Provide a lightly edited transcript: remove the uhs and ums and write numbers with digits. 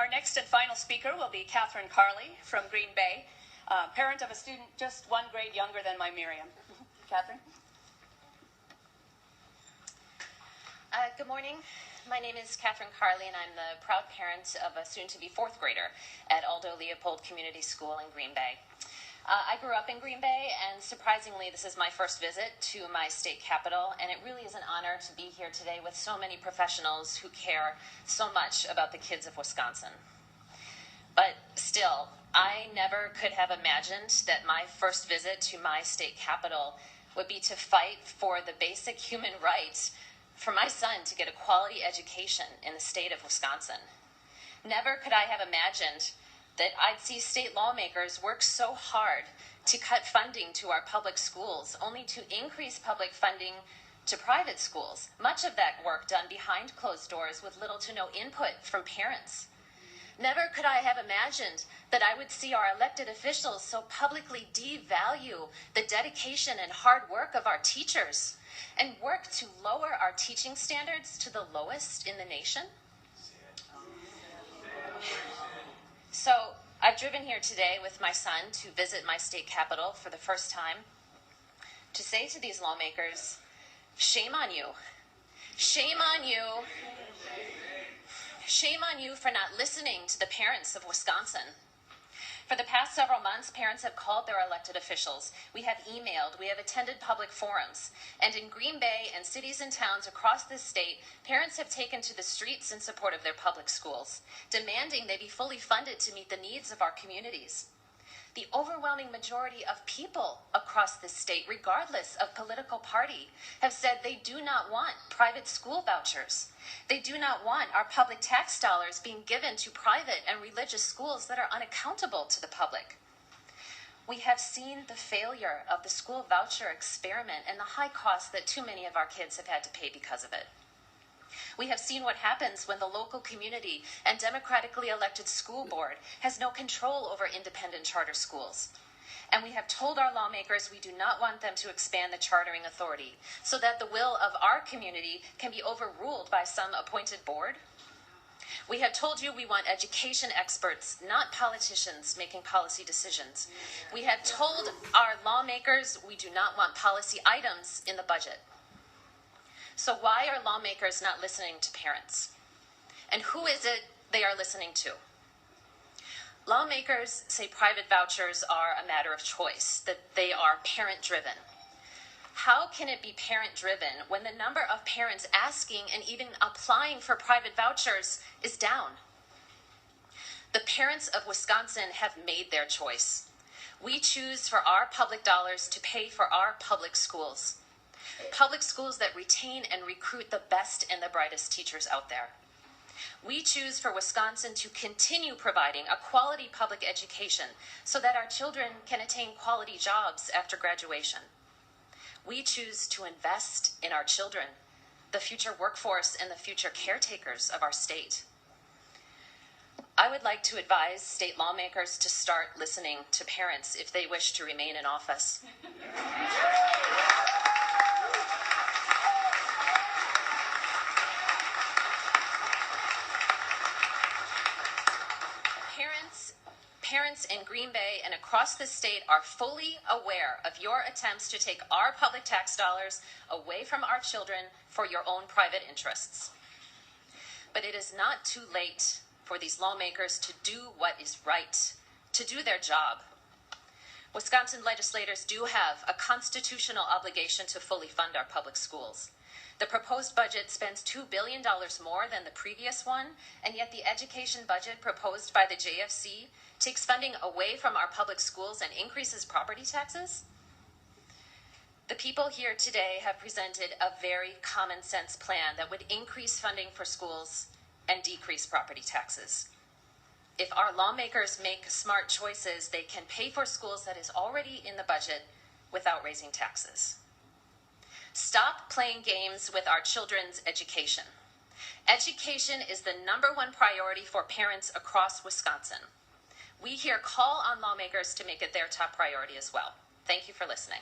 our next and final speaker will be Kathryn Carley from Green Bay, parent of a student just one grade younger than my Miriam. Kathryn? Good morning. My name is Kathryn Carley, and I'm the proud parent of a soon-to-be fourth grader at Aldo Leopold Community School in Green Bay. I grew up in Green Bay, and surprisingly, this is my first visit to my state capital, and it really is an honor to be here today with so many professionals who care so much about the kids of Wisconsin. But still, I never could have imagined that my first visit to my state capital would be to fight for the basic human right for my son to get a quality education in the state of Wisconsin. Never could I have imagined that I'd see state lawmakers work so hard to cut funding to our public schools, only to increase public funding to private schools, much of that work done behind closed doors with little to no input from parents. Never could I have imagined that I would see our elected officials so publicly devalue the dedication and hard work of our teachers and work to lower our teaching standards to the lowest in the nation. So I've driven here today with my son to visit my state capital for the first time to say to these lawmakers, shame on you. Shame on you. Shame on you for not listening to the parents of Wisconsin. For the past several months, parents have called their elected officials. We have emailed, we have attended public forums. And in Green Bay and cities and towns across this state, parents have taken to the streets in support of their public schools, demanding they be fully funded to meet the needs of our communities. The overwhelming majority of people across this state, regardless of political party, have said they do not want private school vouchers. They do not want our public tax dollars being given to private and religious schools that are unaccountable to the public. We have seen the failure of the school voucher experiment and the high cost that too many of our kids have had to pay because of it. We have seen what happens when the local community and democratically elected school board has no control over independent charter schools. And we have told our lawmakers we do not want them to expand the chartering authority so that the will of our community can be overruled by some appointed board. We have told you we want education experts, not politicians, making policy decisions. We have told our lawmakers we do not want policy items in the budget. So why are lawmakers not listening to parents? And who is it they are listening to? Lawmakers say private vouchers are a matter of choice, that they are parent-driven. How can it be parent-driven when the number of parents asking and even applying for private vouchers is down? The parents of Wisconsin have made their choice. We choose for our public dollars to pay for our public schools. Public schools that retain and recruit the best and the brightest teachers out there. We choose for Wisconsin to continue providing a quality public education so that our children can attain quality jobs after graduation. We choose to invest in our children, the future workforce, and the future caretakers of our state. I would like to advise state lawmakers to start listening to parents if they wish to remain in office. Parents in Green Bay and across the state are fully aware of your attempts to take our public tax dollars away from our children for your own private interests. But it is not too late for these lawmakers to do what is right, to do their job. Wisconsin legislators do have a constitutional obligation to fully fund our public schools. The proposed budget spends $2 billion more than the previous one, and yet the education budget proposed by the JFC takes funding away from our public schools and increases property taxes? The people here today have presented a very common sense plan that would increase funding for schools and decrease property taxes. If our lawmakers make smart choices, they can pay for schools that is already in the budget without raising taxes. Stop playing games with our children's education. Education is the #1 priority for parents across Wisconsin. We here call on lawmakers to make it their top priority as well. Thank you for listening.